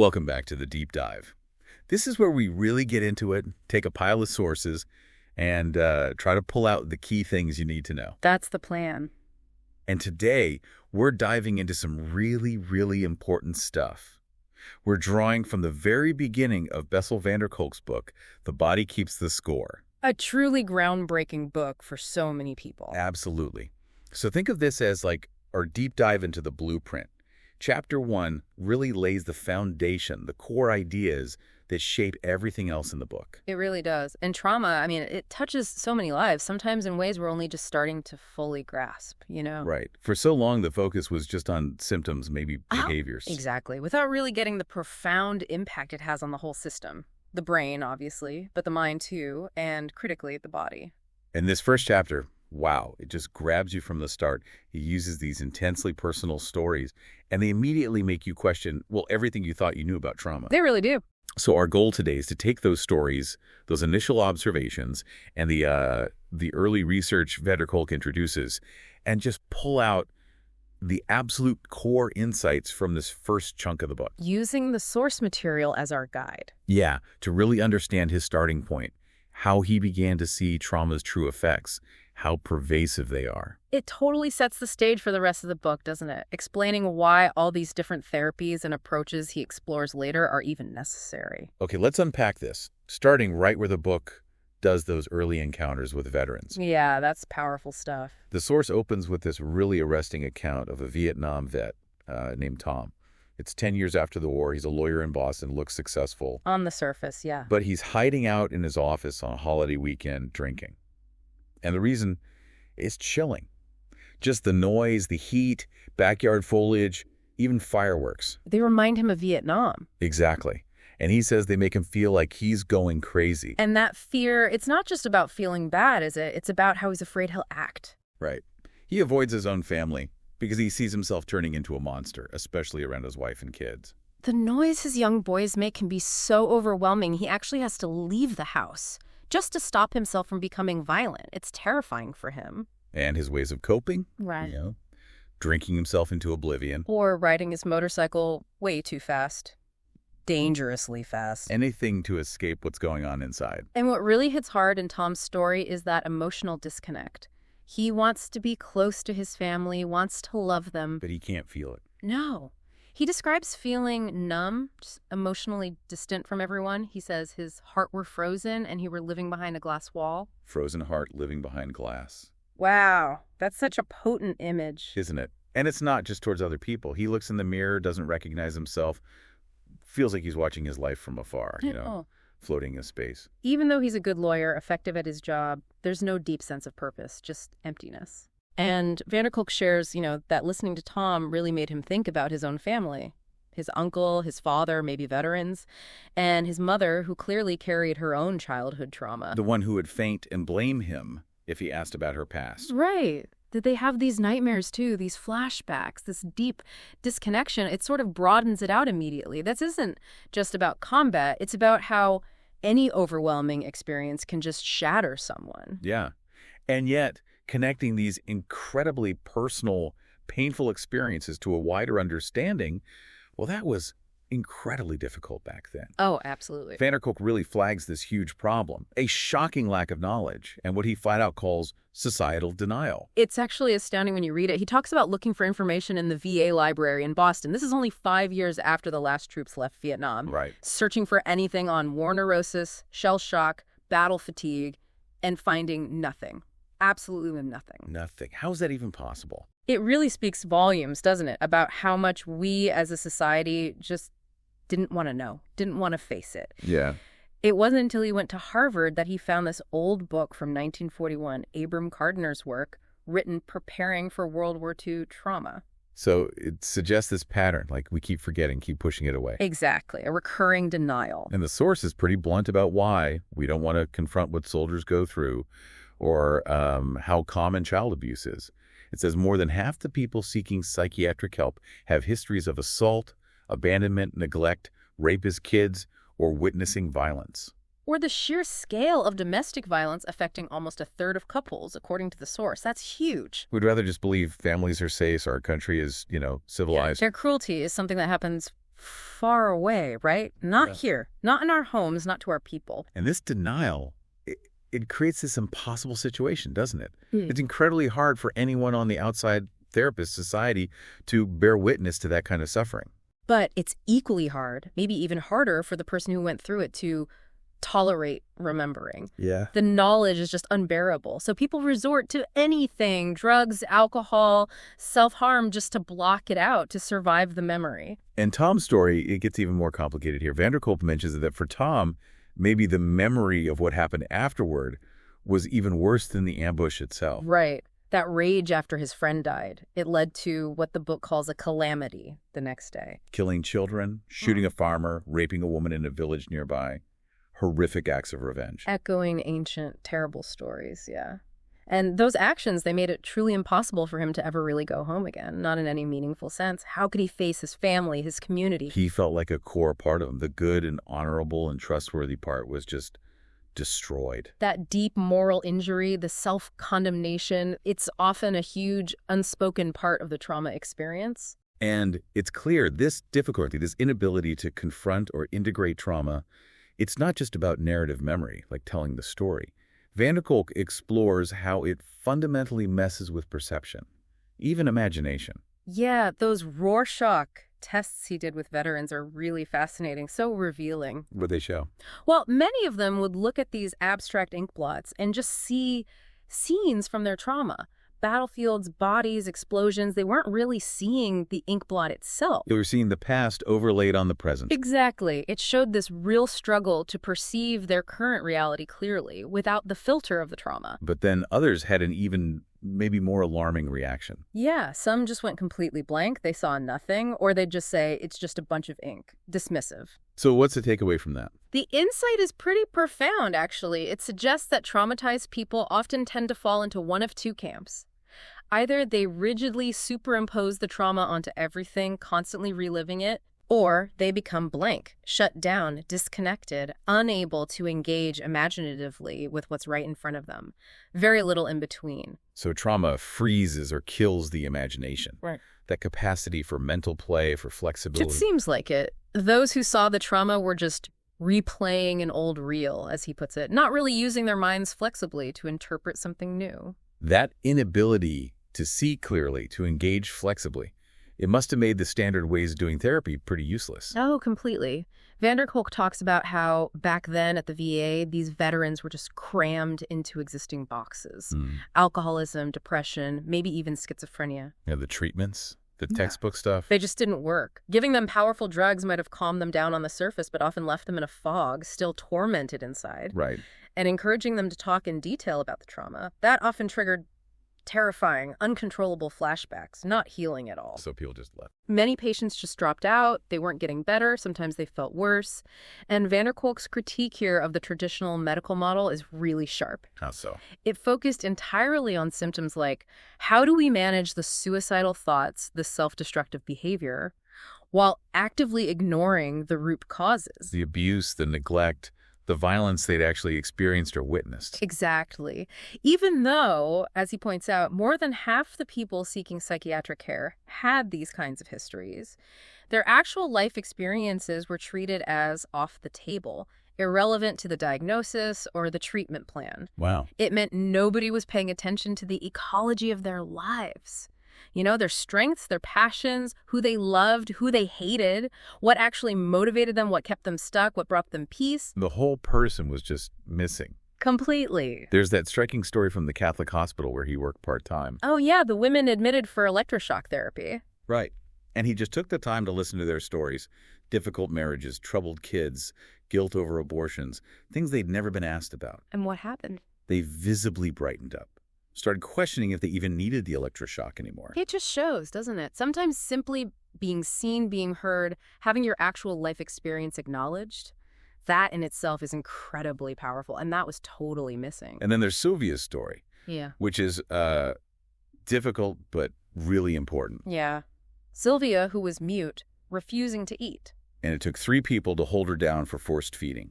Welcome back to the deep dive. This is where we really get into it, take a pile of sources, and try to pull out the key things you need to know. That's the plan. And today, we're diving into some really, really important stuff. We're drawing from the very beginning of Bessel van der Kolk's book, The Body Keeps the Score. A truly groundbreaking book for so many people. Absolutely. So think of this as like our deep dive into the blueprint. Chapter 1 really lays the foundation, the core ideas that shape everything else in the book. It really does. And trauma, I mean, it touches so many lives, sometimes in ways we're only just starting to fully grasp, you know? Right. For so long, the focus was just on symptoms, maybe behaviors. Exactly. Without really getting the profound impact it has on the whole system. The brain, obviously, but the mind too, and critically, the body. In this first chapter, wow, it just grabs you from the start. He uses these intensely personal stories, and they immediately make you question, well, everything you thought you knew about trauma. They really do. So our goal today is to take those stories, those initial observations, and the early research van der Kolk introduces, and just pull out the absolute core insights from this first chunk of the book. Using the source material as our guide. Yeah, to really understand his starting point, how he began to see trauma's true effects, how pervasive they are. It totally sets the stage for the rest of the book, doesn't it? Explaining why all these different therapies and approaches he explores later are even necessary. Okay, let's unpack this, starting right where the book does those early encounters with veterans. Yeah, that's powerful stuff. The source opens with this really arresting account of a Vietnam vet named Tom. It's 10 years after the war. He's a lawyer in Boston, looks successful. On the surface, yeah. But he's hiding out in his office on a holiday weekend drinking. And the reason is chilling. Just the noise, the heat, backyard foliage, even fireworks. They remind him of Vietnam. Exactly. And he says they make him feel like he's going crazy. And that fear, it's not just about feeling bad, is it? It's about how he's afraid he'll act. Right. He avoids his own family because he sees himself turning into a monster, especially around his wife and kids. The noise his young boys make can be so overwhelming, he actually has to leave the house just to stop himself from becoming violent. It's terrifying for him. And his ways of coping? Right. You know, drinking himself into oblivion. Or riding his motorcycle way too fast. Dangerously fast. Anything to escape what's going on inside. And what really hits hard in Tom's story is that emotional disconnect. He wants to be close to his family, wants to love them. But he can't feel it. No. He describes feeling numb, just emotionally distant from everyone. He says his heart were frozen and he were living behind a glass wall. Frozen heart living behind glass. Wow, that's such a potent image. Isn't it? And it's not just towards other people. He looks in the mirror, doesn't recognize himself, feels like he's watching his life from afar, floating in space. Even though he's a good lawyer, effective at his job, there's no deep sense of purpose, just emptiness. And van der Kolk shares, that listening to Tom really made him think about his own family. His uncle, his father, maybe veterans, and his mother, who clearly carried her own childhood trauma. The one who would faint and blame him if he asked about her past. Right. Did they have these nightmares too, these flashbacks, this deep disconnection? It sort of broadens it out immediately. This isn't just about combat. It's about how any overwhelming experience can just shatter someone. Yeah. And yet, connecting these incredibly personal, painful experiences to a wider understanding, well, that was incredibly difficult back then. Oh, absolutely. Van der Kolk really flags this huge problem, a shocking lack of knowledge, and what he flat out calls societal denial. It's actually astounding when you read it. He talks about looking for information in the VA library in Boston. This is only 5 years after the last troops left Vietnam. Right. Searching for anything on war neurosis, shell shock, battle fatigue, and finding nothing. Absolutely nothing. Nothing. How is that even possible? It really speaks volumes, doesn't it, about how much we as a society just didn't want to know, didn't want to face it. Yeah. It wasn't until he went to Harvard that he found this old book from 1941, Abram Gardner's work, written preparing for World War II trauma. So it suggests this pattern, like we keep forgetting, keep pushing it away. Exactly, a recurring denial. And the source is pretty blunt about why we don't want to confront what soldiers go through or how common child abuse is. It says more than half the people seeking psychiatric help have histories of assault, abandonment, neglect, rape as kids, or witnessing violence. Or the sheer scale of domestic violence affecting almost a third of couples, according to the source. That's huge. We'd rather just believe families are safe, our country is, civilized. Their cruelty is something that happens far away, right? Not here, not in our homes, not to our people. And this denial, it creates this impossible situation, doesn't it? It's incredibly hard for anyone on the outside therapist society to bear witness to that kind of suffering. But it's equally hard, maybe even harder for the person who went through it to tolerate remembering. Yeah. The knowledge is just unbearable. So people resort to anything, drugs, alcohol, self-harm, just to block it out, to survive the memory. And Tom's story, it gets even more complicated here. Kolk mentions that for Tom, maybe the memory of what happened afterward was even worse than the ambush itself. Right. That rage after his friend died, it led to what the book calls a calamity the next day. Killing children, shooting a farmer, raping a woman in a village nearby. Horrific acts of revenge. Echoing ancient, terrible stories, yeah. And those actions, they made it truly impossible for him to ever really go home again, not in any meaningful sense. How could he face his family, his community? He felt like a core part of him. The good and honorable and trustworthy part was just destroyed. That deep moral injury, the self-condemnation, it's often a huge unspoken part of the trauma experience. And it's clear this difficulty, this inability to confront or integrate trauma, it's not just about narrative memory, like telling the story. Kolk explores how it fundamentally messes with perception, even imagination. Yeah, those Rorschach tests he did with veterans are really fascinating, so revealing. What they show? Well, many of them would look at these abstract ink blots and just see scenes from their trauma. Battlefields, bodies, explosions, they weren't really seeing the ink blot itself. They were seeing the past overlaid on the present. Exactly. It showed this real struggle to perceive their current reality clearly without the filter of the trauma. But then others had an even, maybe more alarming reaction. Yeah, some just went completely blank. They saw nothing, or they'd just say, it's just a bunch of ink. Dismissive. So what's the takeaway from that? The insight is pretty profound, actually. It suggests that traumatized people often tend to fall into one of two camps. Either they rigidly superimpose the trauma onto everything, constantly reliving it, or they become blank, shut down, disconnected, unable to engage imaginatively with what's right in front of them. Very little in between. So trauma freezes or kills the imagination. Right. That capacity for mental play, for flexibility. It seems like it. Those who saw the trauma were just replaying an old reel, as he puts it, not really using their minds flexibly to interpret something new. That inability to see clearly, to engage flexibly, it must have made the standard ways of doing therapy pretty useless. Oh, completely. Kolk talks about how back then at the VA, these veterans were just crammed into existing boxes. Alcoholism, depression, maybe even schizophrenia. Yeah, the treatments, the textbook stuff. They just didn't work. Giving them powerful drugs might have calmed them down on the surface, but often left them in a fog, still tormented inside. Right. And encouraging them to talk in detail about the trauma, that often triggered terrifying, uncontrollable flashbacks, not healing at all. So people just left. Many patients just dropped out. They weren't getting better. Sometimes they felt worse. And Kolk's critique here of the traditional medical model is really sharp. How so? It focused entirely on symptoms like, how do we manage the suicidal thoughts, the self-destructive behavior, while actively ignoring the root causes? The abuse, the neglect, the violence they'd actually experienced or witnessed. Exactly. Even though, as he points out, more than half the people seeking psychiatric care had these kinds of histories, their actual life experiences were treated as off the table, irrelevant to the diagnosis or the treatment plan. Wow. It meant nobody was paying attention to the ecology of their lives. You know, their strengths, their passions, who they loved, who they hated, what actually motivated them, what kept them stuck, what brought them peace. The whole person was just missing. Completely. There's that striking story from the Catholic hospital where he worked part-time. Oh, yeah, the women admitted for electroshock therapy. Right. And he just took the time to listen to their stories. Difficult marriages, troubled kids, guilt over abortions, things they'd never been asked about. And what happened? They visibly brightened up. Started questioning if they even needed the electroshock anymore. It just shows, doesn't it? Sometimes simply being seen, being heard, having your actual life experience acknowledged, that in itself is incredibly powerful. And that was totally missing. And then there's Sylvia's story. Yeah. Which is difficult but really important. Yeah. Sylvia, who was mute, refusing to eat. And it took 3 people to hold her down for forced feeding,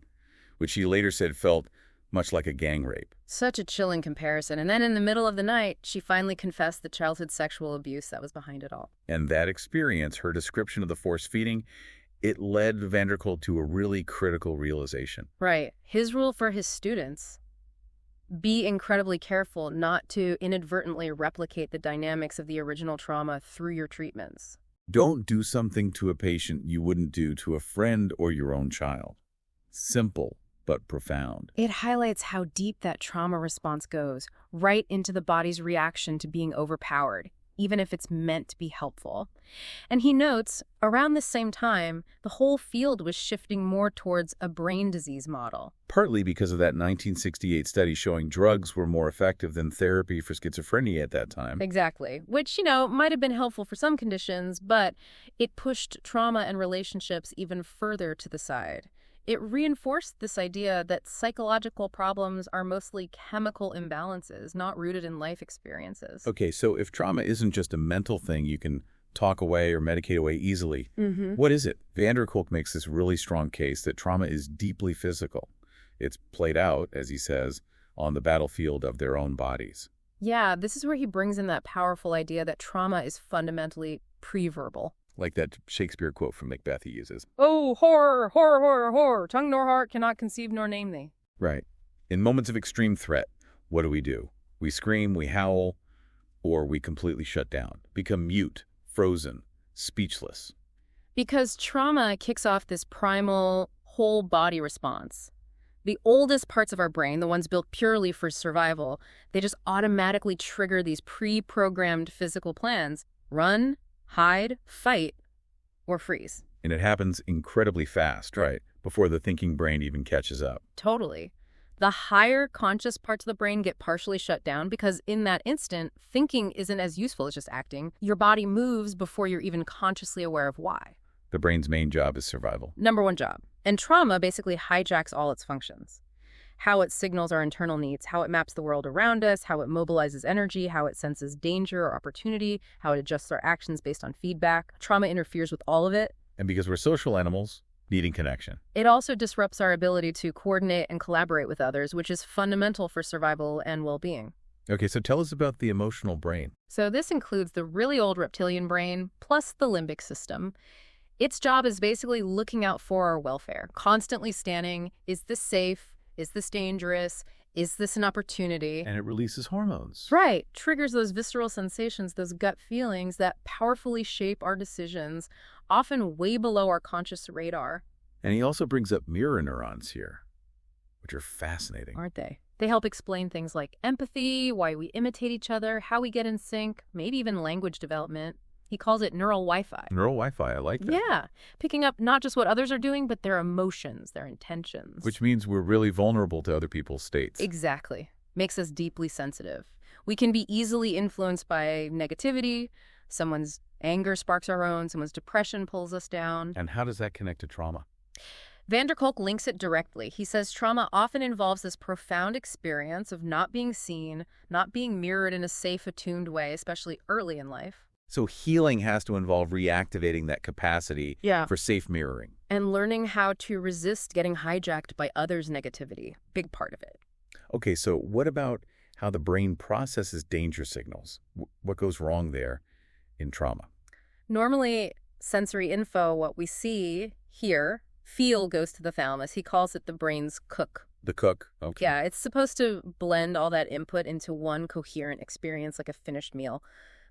which she later said felt much like a gang rape. Such a chilling comparison. And then in the middle of the night, she finally confessed the childhood sexual abuse that was behind it all. And that experience, her description of the forced feeding, It led van der Kolk to a really critical realization. Right. His rule for his students: be incredibly careful not to inadvertently replicate the dynamics of the original trauma through your treatments. Don't do something to a patient you wouldn't do to a friend or your own child. Simple, but profound. It highlights how deep that trauma response goes, right into the body's reaction to being overpowered, even if it's meant to be helpful. And he notes, around the same time, the whole field was shifting more towards a brain disease model. Partly because of that 1968 study showing drugs were more effective than therapy for schizophrenia at that time. Exactly. Which, might have been helpful for some conditions, but it pushed trauma and relationships even further to the side. It reinforced this idea that psychological problems are mostly chemical imbalances, not rooted in life experiences. Okay, so if trauma isn't just a mental thing you can talk away or medicate away easily, what is it? Van der Kolk makes this really strong case that trauma is deeply physical. It's played out, as he says, on the battlefield of their own bodies. Yeah, this is where he brings in that powerful idea that trauma is fundamentally pre-verbal. Like that Shakespeare quote from Macbeth he uses. Oh, horror, horror, horror, horror. Tongue nor heart cannot conceive nor name thee. Right. In moments of extreme threat, what do? We scream, we howl, or we completely shut down, become mute, frozen, speechless. Because trauma kicks off this primal, whole body response. The oldest parts of our brain, the ones built purely for survival, they just automatically trigger these pre-programmed physical plans. Run, hide, fight, or freeze. And it happens incredibly fast, right? Before the thinking brain even catches up. Totally. The higher conscious parts of the brain get partially shut down because in that instant, thinking isn't as useful as just acting. Your body moves before you're even consciously aware of why. The brain's main job is survival. Number one job. And trauma basically hijacks all its functions. How it signals our internal needs, how it maps the world around us, how it mobilizes energy, how it senses danger or opportunity, how it adjusts our actions based on feedback. Trauma interferes with all of it. And because we're social animals, needing connection. It also disrupts our ability to coordinate and collaborate with others, which is fundamental for survival and well-being. Okay, so tell us about the emotional brain. So this includes the really old reptilian brain plus the limbic system. Its job is basically looking out for our welfare, constantly scanning, is this safe? Is this dangerous? Is this an opportunity? And it releases hormones. Right. Triggers those visceral sensations, those gut feelings that powerfully shape our decisions, often way below our conscious radar. And he also brings up mirror neurons here, which are fascinating. Aren't they? They help explain things like empathy, why we imitate each other, how we get in sync, maybe even language development. He calls it neural Wi-Fi. Neural Wi-Fi, I like that. Yeah, picking up not just what others are doing, but their emotions, their intentions. Which means we're really vulnerable to other people's states. Exactly. Makes us deeply sensitive. We can be easily influenced by negativity. Someone's anger sparks our own. Someone's depression pulls us down. And how does that connect to trauma? Van der Kolk links it directly. He says trauma often involves this profound experience of not being seen, not being mirrored in a safe, attuned way, especially early in life. So healing has to involve reactivating that capacity for safe mirroring. And learning how to resist getting hijacked by others' negativity. Big part of it. Okay, so what about how the brain processes danger signals? What goes wrong there in trauma? Normally, sensory info, what we see, hear, feel, goes to the thalamus. He calls it the brain's cook. The cook? Okay. Yeah, it's supposed to blend all that input into one coherent experience like a finished meal.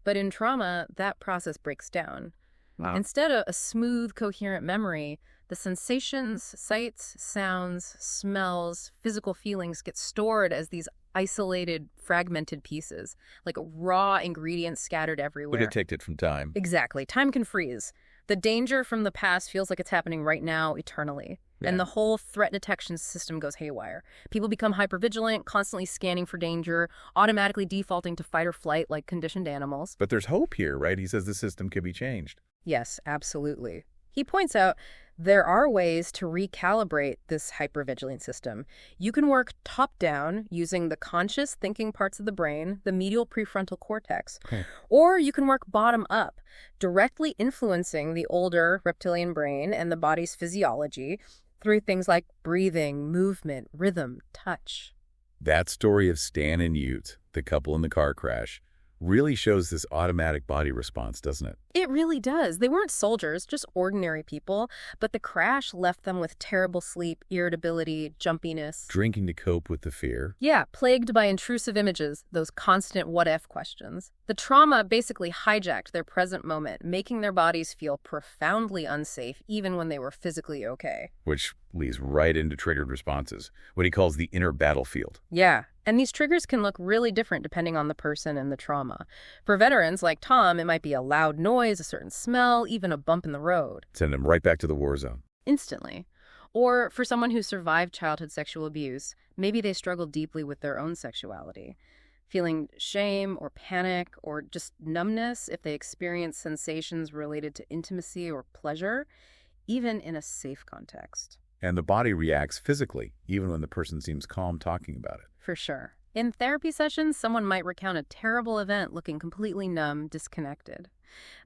But in trauma, that process breaks down. Wow. Instead of a smooth, coherent memory, the sensations, sights, sounds, smells, physical feelings get stored as these isolated, fragmented pieces, like raw ingredients scattered everywhere. Detected from time. Exactly. Time can freeze. The danger from the past feels like it's happening right now, eternally. Yeah. And the whole threat detection system goes haywire. People become hypervigilant, constantly scanning for danger, automatically defaulting to fight or flight like conditioned animals. But there's hope here, right? He says the system can be changed. Yes, absolutely. He points out there are ways to recalibrate this hypervigilant system. You can work top-down using the conscious thinking parts of the brain, the medial prefrontal cortex, or you can work bottom-up, directly influencing the older reptilian brain and the body's physiology through things like breathing, movement, rhythm, touch. That story of Stan and Ute, the couple in the car crash, really shows this automatic body response, doesn't it? It really does. They weren't soldiers, just ordinary people, but the crash left them with terrible sleep, irritability, jumpiness. Drinking to cope with the fear. Yeah, plagued by intrusive images, those constant what-if questions. The trauma basically hijacked their present moment, making their bodies feel profoundly unsafe even when they were physically okay. Which leads right into triggered responses, what he calls the inner battlefield. Yeah, and these triggers can look really different depending on the person and the trauma. For veterans like Tom, it might be a loud noise, a certain smell, even a bump in the road. Send him right back to the war zone. Instantly. Or for someone who survived childhood sexual abuse, maybe they struggle deeply with their own sexuality, feeling shame or panic or just numbness if they experience sensations related to intimacy or pleasure, even in a safe context. And the body reacts physically, even when the person seems calm talking about it. For sure. In therapy sessions, someone might recount a terrible event looking completely numb, disconnected.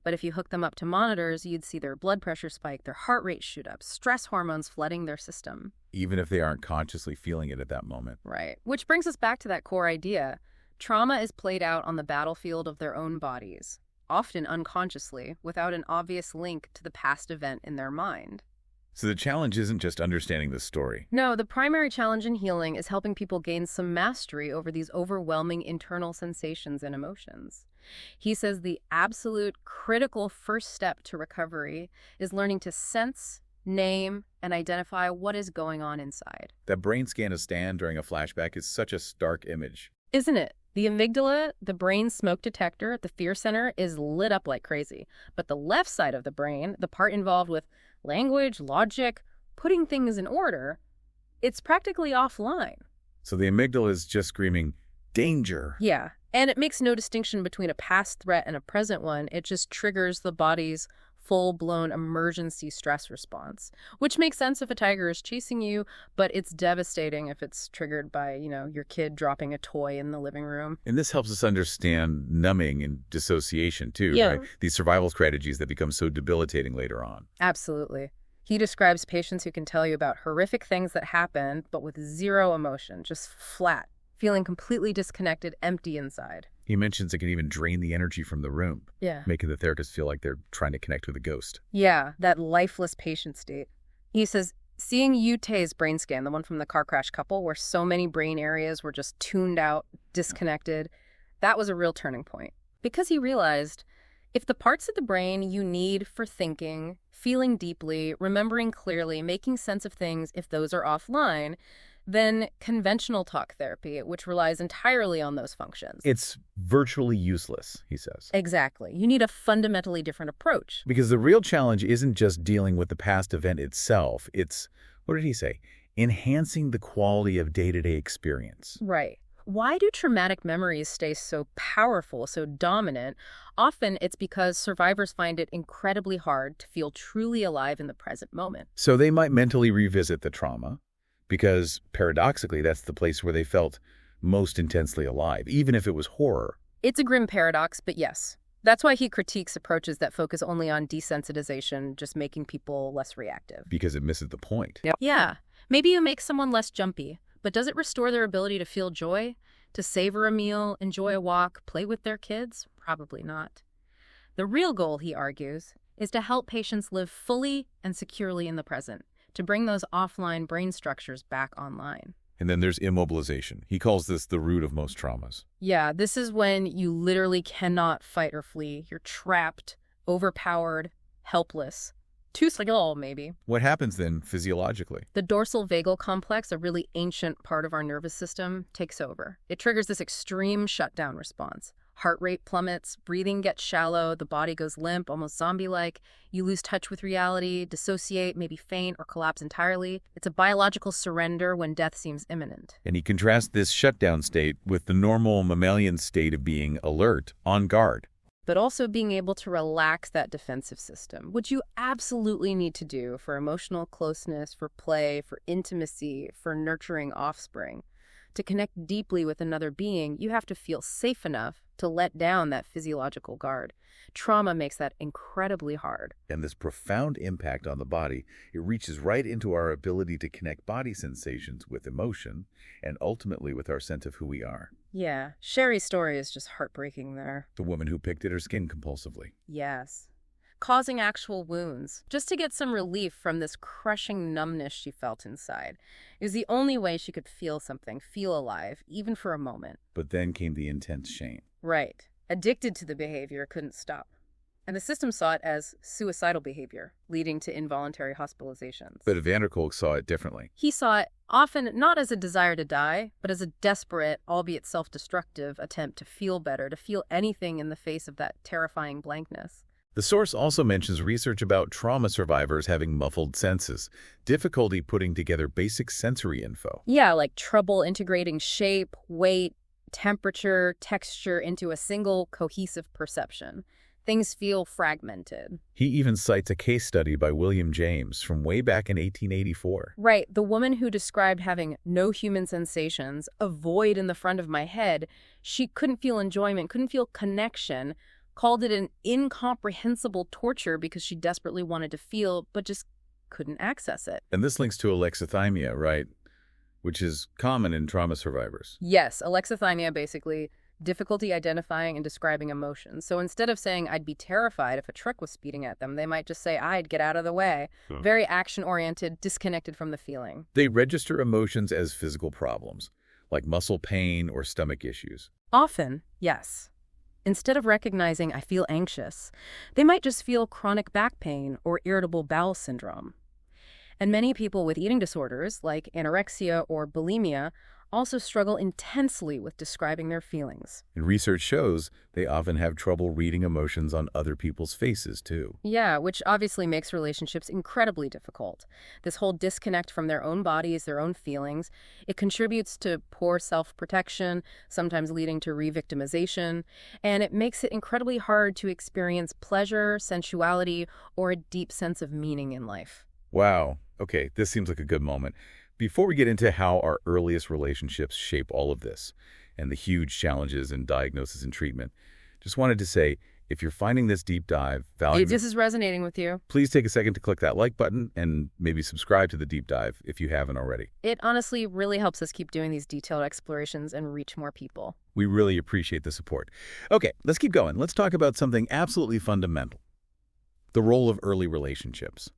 But if you hook them up to monitors, you'd see their blood pressure spike, their heart rate shoot up, stress hormones flooding their system. Even if they aren't consciously feeling it at that moment. Right. Which brings us back to that core idea. Trauma is played out on the battlefield of their own bodies, often unconsciously, without an obvious link to the past event in their mind. So the challenge isn't just understanding the story. No, the primary challenge in healing is helping people gain some mastery over these overwhelming internal sensations and emotions. He says the absolute critical first step to recovery is learning to sense, name, and identify what is going on inside. That brain scan of Stan during a flashback is such a stark image. Isn't it? The amygdala, the brain's smoke detector at the fear center, is lit up like crazy. But the left side of the brain, the part involved with language, logic, putting things in order, it's practically offline. So the amygdala is just screaming, danger. Yeah, and it makes no distinction between a past threat and a present one. It just triggers the body's full-blown emergency stress response, which makes sense if a tiger is chasing you, but it's devastating if it's triggered by, your kid dropping a toy in the living room. And this helps us understand numbing and dissociation too, Yeah. right? These survival strategies that become so debilitating later on. Absolutely. He describes patients who can tell you about horrific things that happened, but with zero emotion, just flat, feeling completely disconnected, empty inside. He mentions it can even drain the energy from the room, Yeah. making the therapist feel like they're trying to connect with a ghost. Yeah, that lifeless patient state. He says, seeing Yutei's brain scan, the one from the car crash couple, where so many brain areas were just tuned out, disconnected, that was a real turning point. Because he realized, if the parts of the brain you need for thinking, feeling deeply, remembering clearly, making sense of things, if those are offline, then conventional talk therapy, which relies entirely on those functions. It's virtually useless, he says. Exactly. You need a fundamentally different approach. Because the real challenge isn't just dealing with the past event itself. It's, what did he say? Enhancing the quality of day-to-day experience. Right. Why do traumatic memories stay so powerful, so dominant? Often it's because survivors find it incredibly hard to feel truly alive in the present moment. So they might mentally revisit the trauma, because paradoxically, that's the place where they felt most intensely alive, even if it was horror. It's a grim paradox, but yes. That's why he critiques approaches that focus only on desensitization, just making people less reactive. Because it misses the point. Yep. Yeah. Maybe you make someone less jumpy, but does it restore their ability to feel joy? To savor a meal, enjoy a walk, play with their kids? Probably not. The real goal, he argues, is to help patients live fully and securely in the present, to bring those offline brain structures back online. And then there's immobilization. He calls this the root of most traumas. Yeah, this is when you literally cannot fight or flee. You're trapped, overpowered, helpless. Too slow, maybe. What happens then physiologically? The dorsal vagal complex, a really ancient part of our nervous system, takes over. It triggers this extreme shutdown response. Heart rate plummets, breathing gets shallow, the body goes limp, almost zombie-like. You lose touch with reality, dissociate, maybe faint or collapse entirely. It's a biological surrender when death seems imminent. And he contrasts this shutdown state with the normal mammalian state of being alert, on guard. But also being able to relax that defensive system, which you absolutely need to do for emotional closeness, for play, for intimacy, for nurturing offspring. To connect deeply with another being, you have to feel safe enough to let down that physiological guard. Trauma makes that incredibly hard. And this profound impact on the body, it reaches right into our ability to connect body sensations with emotion and ultimately with our sense of who we are. Yeah, Sherry's story is just heartbreaking there. The woman who picked at her skin compulsively. Yes. causing actual wounds, just to get some relief from this crushing numbness she felt inside. It was the only way she could feel something, feel alive, even for a moment. But then came the intense shame. Right. Addicted to the behavior, couldn't stop. And the system saw it as suicidal behavior, leading to involuntary hospitalizations. But Van der Kolk saw it differently. He saw it often not as a desire to die, but as a desperate, albeit self-destructive, attempt to feel better, to feel anything in the face of that terrifying blankness. The source also mentions research about trauma survivors having muffled senses, difficulty putting together basic sensory info. Yeah, like trouble integrating shape, weight, temperature, texture into a single cohesive perception. Things feel fragmented. He even cites a case study by William James from way back in 1884. Right, the woman who described having no human sensations, a void in the front of my head, she couldn't feel enjoyment, couldn't feel connection, called it an incomprehensible torture because she desperately wanted to feel, but just couldn't access it. And this links to alexithymia, right? Which is common in trauma survivors. Yes, alexithymia basically difficulty identifying and describing emotions. So instead of saying, I'd be terrified if a truck was speeding at them, they might just say, I'd get out of the way. Very action-oriented, disconnected from the feeling. They register emotions as physical problems, like muscle pain or stomach issues. Often, yes. Instead of recognizing I feel anxious, they might just feel chronic back pain or irritable bowel syndrome. And many people with eating disorders, like anorexia or bulimia, also struggle intensely with describing their feelings. And research shows they often have trouble reading emotions on other people's faces, too. Yeah, which obviously makes relationships incredibly difficult. This whole disconnect from their own bodies, their own feelings, it contributes to poor self-protection, sometimes leading to re-victimization, and it makes it incredibly hard to experience pleasure, sensuality, or a deep sense of meaning in life. Wow. Okay, this seems like a good moment. Before we get into how our earliest relationships shape all of this and the huge challenges in diagnosis and treatment, just wanted to say, if you're finding this deep dive valuable, If this is resonating with you, please take a second to click that like button and maybe subscribe to the deep dive if you haven't already. it honestly really helps us keep doing these detailed explorations and reach more people. We really appreciate the support. Okay, let's keep going. Let's talk about something absolutely fundamental: the role of early relationships.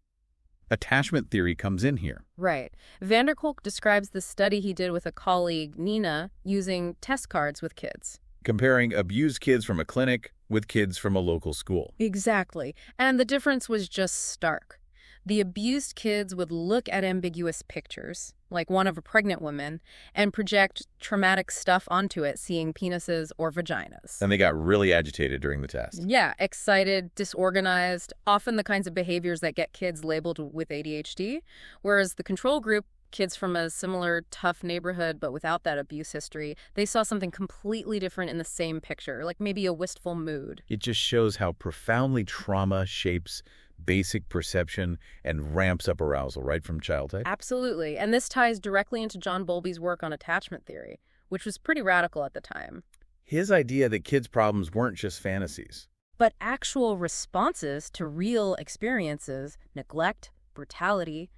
Attachment theory comes in here. Right. Van der Kolk describes the study he did with a colleague, Nina, using test cards with kids. Comparing abused kids from a clinic with kids from a local school. Exactly. And the difference was just stark. The abused kids would look at ambiguous pictures, like one of a pregnant woman, and project traumatic stuff onto it, seeing penises or vaginas. And they got really agitated during the test. Yeah, excited, disorganized, often the kinds of behaviors that get kids labeled with ADHD, whereas the control group, kids from a similar tough neighborhood but without that abuse history, they saw something completely different in the same picture, like maybe a wistful mood. It just shows how profoundly trauma shapes basic perception and ramps up arousal right from childhood. Absolutely. And this ties directly into John Bowlby's work on attachment theory, which was pretty radical at the time. His idea that kids' problems weren't just fantasies. But actual responses to real experiences, neglect, brutality,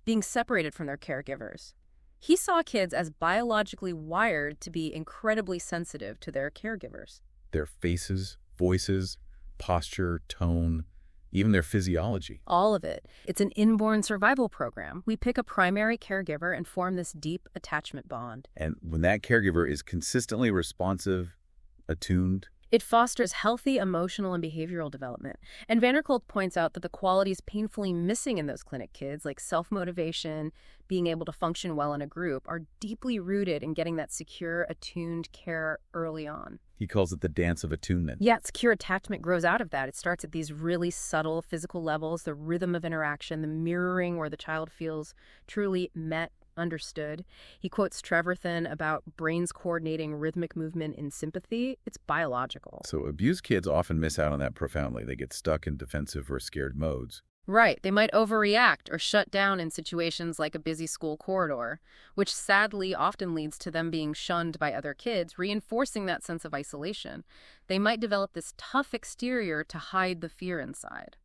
being separated from their caregivers. He saw kids as biologically wired to be incredibly sensitive to their caregivers. Their faces, voices, posture, tone, even their physiology. All of it. It's an inborn survival program. We pick a primary caregiver and form this deep attachment bond. And when that caregiver is consistently responsive, attuned, it fosters healthy emotional and behavioral development. And Van der Kolk points out that the qualities painfully missing in those clinic kids, like self-motivation, being able to function well in a group, are deeply rooted in getting that secure, attuned care early on. He calls it the dance of attunement. Yeah, secure attachment grows out of that. It starts at these really subtle physical levels, the rhythm of interaction, the mirroring where the child feels truly met, understood. He quotes Treverthen about brains coordinating rhythmic movement in sympathy. It's biological. So abused kids often miss out on that profoundly. They get stuck in defensive or scared modes. Right. They might overreact or shut down in situations like a busy school corridor, which sadly often leads to them being shunned by other kids, reinforcing that sense of isolation. They might develop this tough exterior to hide the fear inside.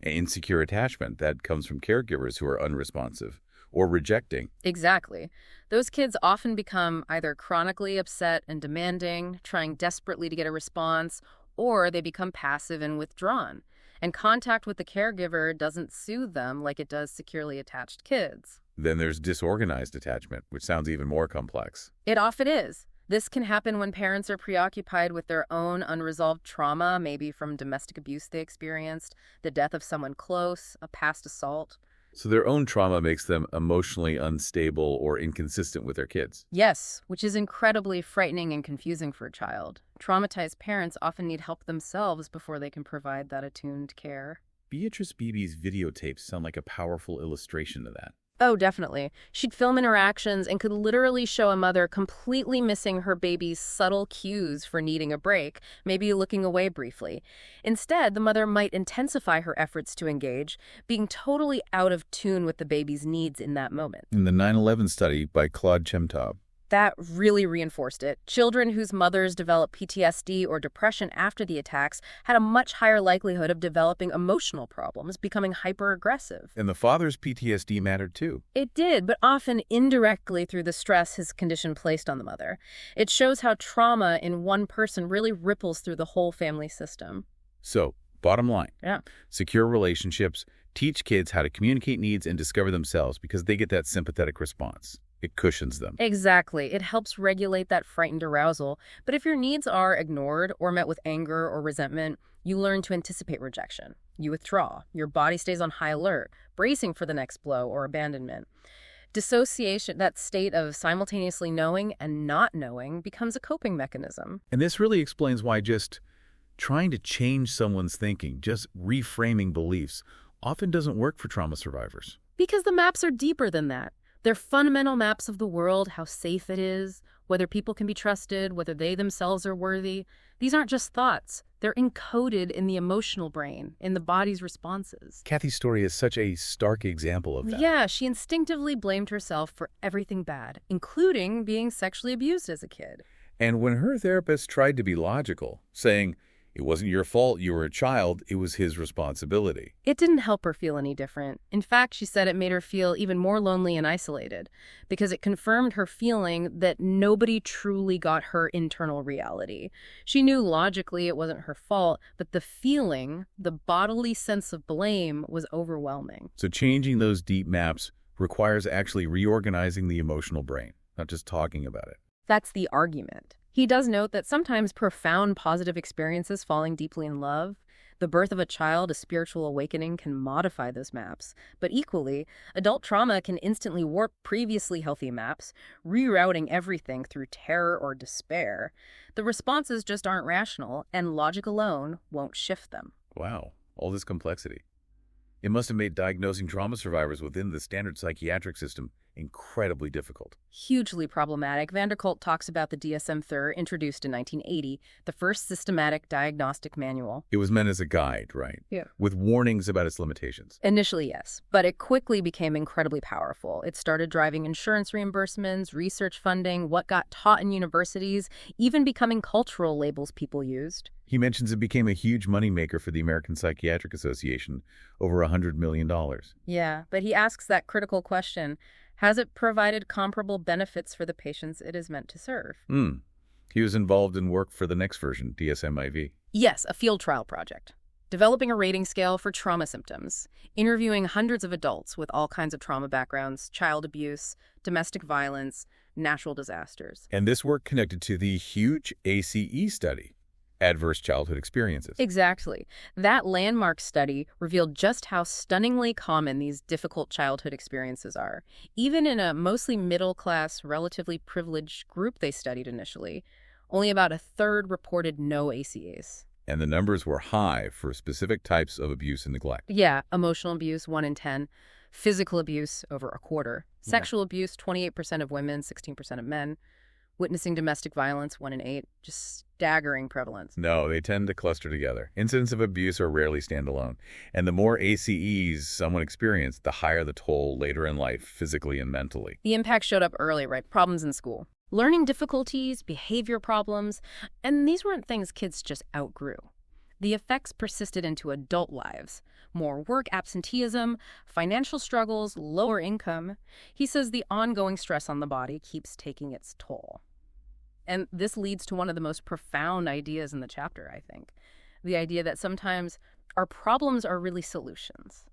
Insecure attachment, that comes from caregivers who are unresponsive or rejecting. Exactly. Those kids often become either chronically upset and demanding, trying desperately to get a response, or they become passive and withdrawn. and contact with the caregiver doesn't soothe them like it does securely attached kids. Then there's disorganized attachment, which sounds even more complex. It often is. This can happen when parents are preoccupied with their own unresolved trauma, maybe from domestic abuse they experienced, the death of someone close, a past assault. So their own trauma makes them emotionally unstable or inconsistent with their kids. Yes, which is incredibly frightening and confusing for a child. Traumatized parents often need help themselves before they can provide that attuned care. Beatrice Beebe's videotapes sound like a powerful illustration of that. Oh, definitely. She'd film interactions and could literally show a mother completely missing her baby's subtle cues for needing a break, maybe looking away briefly. Instead, the mother might intensify her efforts to engage, being totally out of tune with the baby's needs in that moment. In the 9/11 study by Claude Chemtob, That really reinforced it. Children whose mothers developed PTSD or depression after the attacks had a much higher likelihood of developing emotional problems, becoming hyper-aggressive. and the father's PTSD mattered too. It did, but often indirectly through the stress his condition placed on the mother. It shows how trauma in one person really ripples through the whole family system. So, bottom line, Yeah. secure relationships, teach kids how to communicate needs and discover themselves because they get that sympathetic response. It cushions them. Exactly. It helps regulate that frightened arousal. But if your needs are ignored or met with anger or resentment, you learn to anticipate rejection. You withdraw. Your body stays on high alert, bracing for the next blow or abandonment. Dissociation, that state of simultaneously knowing and not knowing, becomes a coping mechanism. And this really explains why just trying to change someone's thinking, just reframing beliefs, often doesn't work for trauma survivors. Because the maps are deeper than that. They're fundamental maps of the world, how safe it is, whether people can be trusted, whether they themselves are worthy. These aren't just thoughts. They're encoded in the emotional brain, in the body's responses. Kathy's story is such a stark example of that. Yeah, she instinctively blamed herself for everything bad, including being sexually abused as a kid. And when her therapist tried to be logical, saying, it wasn't your fault, you were a child, it was his responsibility. It didn't help her feel any different. In fact, she said it made her feel even more lonely and isolated because it confirmed her feeling that nobody truly got her internal reality. She knew logically it wasn't her fault, but the feeling, the bodily sense of blame, was overwhelming. So changing those deep maps requires actually reorganizing the emotional brain, not just talking about it. That's the argument. He does note that sometimes profound positive experiences, falling deeply in love, the birth of a child, a spiritual awakening, can modify those maps. But equally, adult trauma can instantly warp previously healthy maps, rerouting everything through terror or despair. The responses just aren't rational, and logic alone won't shift them. Wow, all this complexity. It must have made diagnosing trauma survivors within the standard psychiatric system incredibly difficult. Hugely problematic. Van der Kolk talks about the DSM-3 introduced in 1980, the first systematic diagnostic manual. It was meant as a guide, right? Yeah. With warnings about its limitations. Initially, yes, but it quickly became incredibly powerful. It started driving insurance reimbursements, research funding, what got taught in universities, even becoming cultural labels people used. He mentions it became a huge moneymaker for the American Psychiatric Association, over $100 million. Yeah, but he asks that critical question, has it provided comparable benefits for the patients it is meant to serve? He was involved in work for the next version, DSM-IV. Yes, a field trial project. Developing a rating scale for trauma symptoms, interviewing hundreds of adults with all kinds of trauma backgrounds, child abuse, domestic violence, natural disasters. And this work connected to the huge ACE study, Adverse Childhood Experiences. Exactly. That landmark study revealed just how stunningly common these difficult childhood experiences are. Even in a mostly middle-class, relatively privileged group they studied initially, only about a third reported no ACAs. And the numbers were high for specific types of abuse and neglect. Yeah, emotional abuse, 1 in 10. Physical abuse, over a quarter. Sexual abuse, 28% of women, 16% of men. Witnessing domestic violence, 1 in 8. Just staggering prevalence. No, they tend to cluster together. Incidents of abuse are rarely standalone. And the more ACEs someone experienced, the higher the toll later in life, physically and mentally. The impact showed up early, right? Problems in school. Learning difficulties, behavior problems, and these weren't things kids just outgrew. The effects persisted into adult lives. More work absenteeism, financial struggles, lower income. He says the ongoing stress on the body keeps taking its toll. And this leads to one of the most profound ideas in the chapter, I think. The idea that sometimes Our problems are really solutions.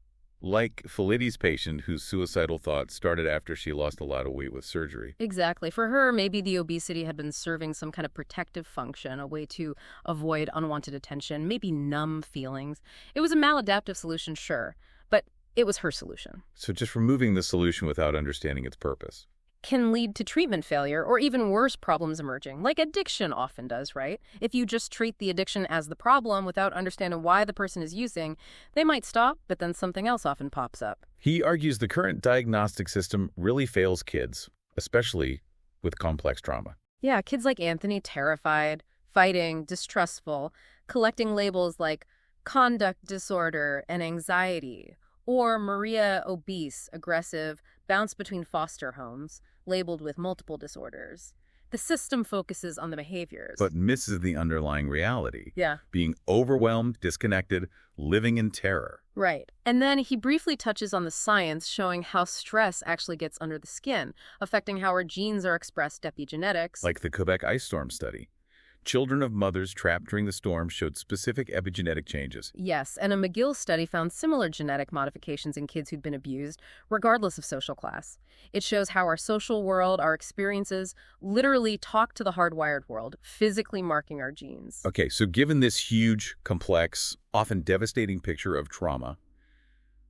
Like Felidi's patient whose suicidal thoughts started after she lost a lot of weight with surgery. Exactly. For her, maybe the obesity had been serving some kind of protective function, a way to avoid unwanted attention, maybe numb feelings. It was a maladaptive solution, sure, but it was her solution. So just removing the solution without understanding its purpose. Can lead to treatment failure or even worse problems emerging, like addiction often does, right? If you just treat the addiction as the problem without understanding why the person is using, they might stop, but then something else often pops up. He argues the current diagnostic system really fails kids, especially with complex trauma. Yeah, kids like Anthony, terrified, fighting, distrustful, collecting labels like conduct disorder and anxiety, or Maria, obese, aggressive, bounced between foster homes, labeled with multiple disorders. The system focuses on the behaviors. But misses the underlying reality. Yeah. Being overwhelmed, disconnected, living in terror. Right. And then he briefly touches on the science showing how stress actually gets under the skin, affecting how our genes are expressed epigenetics. Like the Quebec ice storm study. Children of mothers trapped during the storm showed specific epigenetic changes. Yes, and a McGill study found similar genetic modifications in kids who'd been abused, regardless of social class. It shows how our social world, our experiences, literally talk to the hardwired world, physically marking our genes. Okay, so given this huge, complex, often devastating picture of trauma,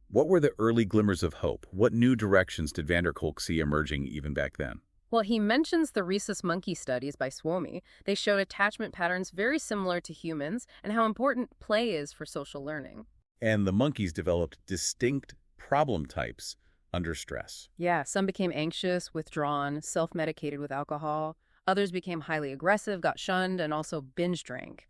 what were the early glimmers of hope? What new directions did Kolk see emerging even back then? Well, he mentions the rhesus monkey studies by Suomi. They showed attachment patterns very similar to humans and how important play is for social learning. And the monkeys developed distinct problem types under stress. Yeah, some became anxious, withdrawn, self-medicated with alcohol. Others became highly aggressive, got shunned, and also binge drank.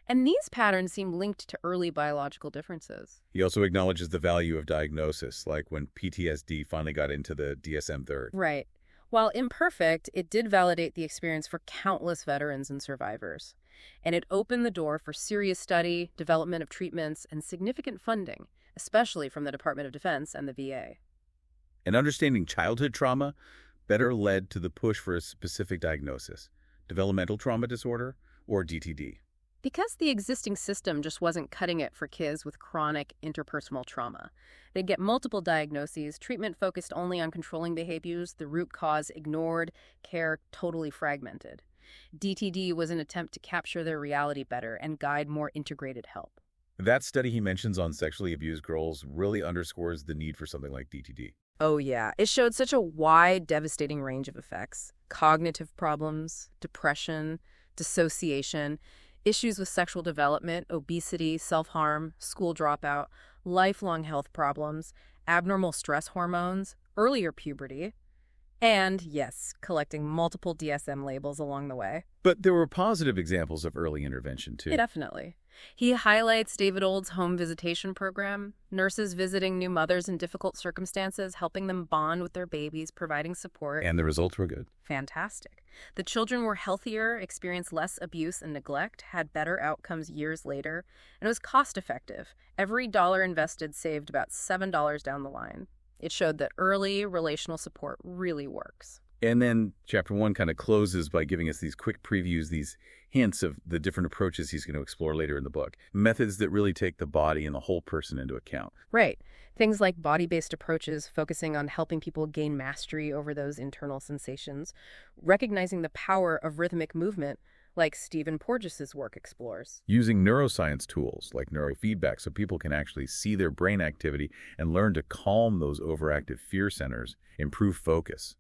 And these patterns seem linked to early biological differences. He also acknowledges the value of diagnosis, like when PTSD finally got into the DSM-3. Right. While imperfect, it did validate the experience for countless veterans and survivors. And it opened the door for serious study, development of treatments, and significant funding, especially from the Department of Defense and the VA. And understanding childhood trauma better led to the push for a specific diagnosis, developmental trauma disorder, or DTD. Because the existing system just wasn't cutting it for kids with chronic interpersonal trauma. They'd get multiple diagnoses, treatment focused only on controlling behaviors, the root cause ignored, care totally fragmented. DTD was an attempt to capture their reality better and guide more integrated help. That study he mentions on sexually abused girls really underscores the need for something like DTD. Oh yeah, it showed such a wide, devastating range of effects. Cognitive problems, depression, dissociation, issues with sexual development, obesity, self-harm, school dropout, lifelong health problems, abnormal stress hormones, earlier puberty, and, yes, collecting multiple DSM labels along the way. But there were positive examples of early intervention, too. Yeah, definitely. He highlights David Old's home visitation program, nurses visiting new mothers in difficult circumstances, helping them bond with their babies, providing support. And the results were good. Fantastic. The children were healthier, experienced less abuse and neglect, had better outcomes years later, and it was cost-effective. Every dollar invested saved about $7 down the line. It showed that early relational support really works. And then Chapter 1 kind of closes by giving us these quick previews, these hints of the different approaches he's going to explore later in the book. Methods that really take the body and the whole person into account. Right. Things like body-based approaches focusing on helping people gain mastery over those internal sensations, recognizing the power of rhythmic movement, like Stephen Porges's work explores. Using neuroscience tools like neurofeedback so people can actually see their brain activity and learn to calm those overactive fear centers, improve focus.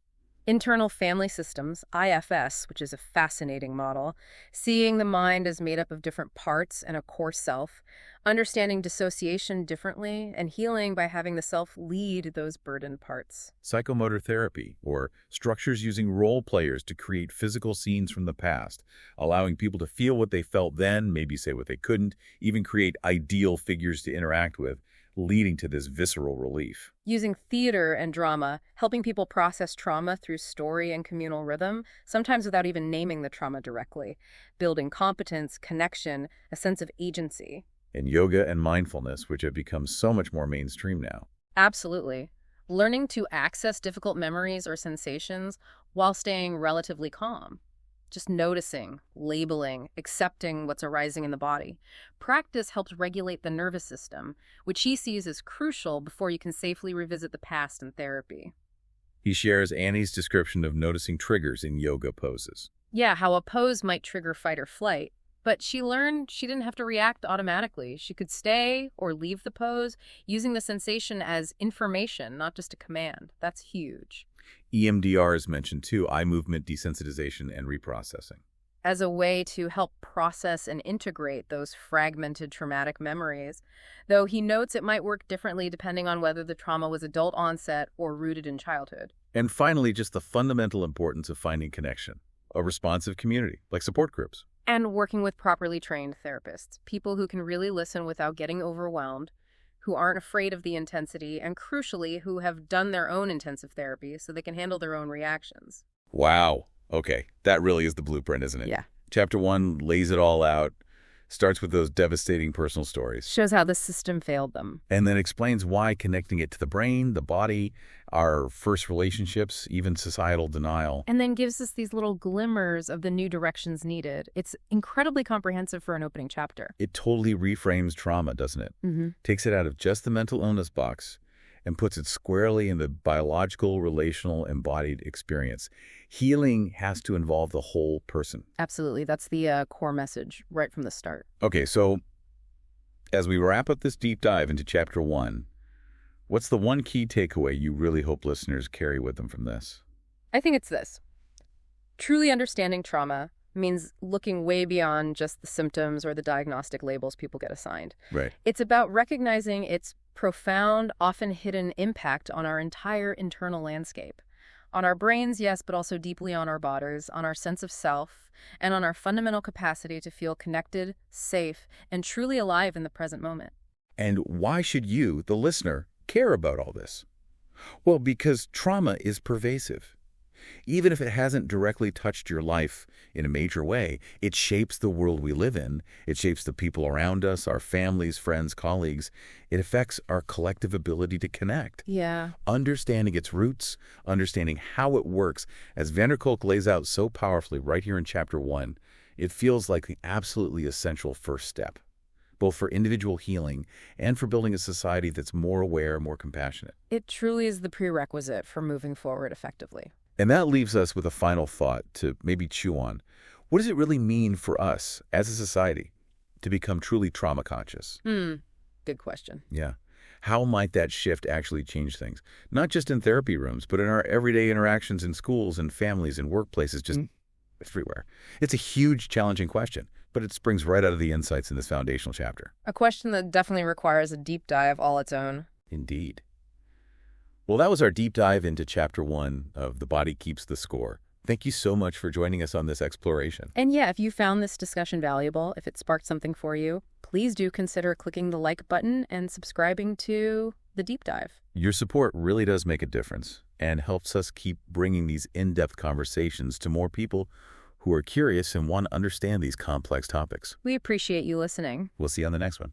Internal family systems, IFS, which is a fascinating model, seeing the mind as made up of different parts and a core self, understanding dissociation differently, and healing by having the self lead those burdened parts. Psychomotor therapy, or structures using role players to create physical scenes from the past, allowing people to feel what they felt then, maybe say what they couldn't, even create ideal figures to interact with, leading to this visceral relief. Using theater and drama, helping people process trauma through story and communal rhythm, sometimes without even naming the trauma directly, building competence, connection, a sense of agency. And yoga and mindfulness, which have become so much more mainstream now. Absolutely. Learning to access difficult memories or sensations while staying relatively calm. just noticing, labeling, accepting what's arising in the body. Practice helps regulate the nervous system, which he sees as crucial before you can safely revisit the past in therapy. He shares Annie's description of noticing triggers in yoga poses. Yeah, how a pose might trigger fight or flight, but she learned she didn't have to react automatically. She could stay or leave the pose, using the sensation as information, not just a command. That's huge. EMDR is mentioned too, eye movement desensitization and reprocessing. As a way to help process and integrate those fragmented traumatic memories, though he notes it might work differently depending on whether the trauma was adult onset or rooted in childhood. And finally, just the fundamental importance of finding connection, a responsive community, like support groups. And working with properly trained therapists, people who can really listen without getting overwhelmed, who aren't afraid of the intensity, and crucially, who have done their own intensive therapy so they can handle their own reactions. Wow. Okay, that really is the blueprint, isn't it? Yeah. Chapter 1 lays it all out, starts with those devastating personal stories. Shows how the system failed them. And then explains why connecting it to the brain, the body, our first relationships, even societal denial. And then gives us these little glimmers of the new directions needed. It's incredibly comprehensive for an opening chapter. It totally reframes trauma, doesn't it? Mm-hmm. Takes it out of just the mental illness box and puts it squarely in the biological, relational, embodied experience. Healing has to involve the whole person. Absolutely. That's the core message right from the start. Okay, so as we wrap up this deep dive into Chapter 1, what's the one key takeaway you really hope listeners carry with them from this? I think it's this. Truly understanding trauma means looking way beyond just the symptoms or the diagnostic labels people get assigned. Right. It's about recognizing its profound, often hidden impact on our entire internal landscape. On our brains, yes, but also deeply on our bodies, on our sense of self, and on our fundamental capacity to feel connected, safe, and truly alive in the present moment. And why should you, the listener, care about all this? Well, because trauma is pervasive. Even if it hasn't directly touched your life in a major way, it shapes the world we live in. It shapes the people around us, our families, friends, colleagues. It affects our collective ability to connect. Yeah. Understanding its roots, understanding how it works, as Kolk lays out so powerfully right here in Chapter 1, it feels like the absolutely essential first step, both for individual healing and for building a society that's more aware, more compassionate. It truly is the prerequisite for moving forward effectively. And that leaves us with a final thought to maybe chew on. What does it really mean for us as a society to become truly trauma conscious? Good question. Yeah. How might that shift actually change things? Not just in therapy rooms, but in our everyday interactions in schools and families and workplaces, just everywhere. It's a huge, challenging question, but it springs right out of the insights in this foundational chapter. A question that definitely requires a deep dive all its own. Indeed. Well, that was our deep dive into Chapter 1 of The Body Keeps the Score. Thank you so much for joining us on this exploration. And yeah, if you found this discussion valuable, if it sparked something for you, please do consider clicking the like button and subscribing to the deep dive. Your support really does make a difference and helps us keep bringing these in-depth conversations to more people who are curious and want to understand these complex topics. We appreciate you listening. We'll see you on the next one.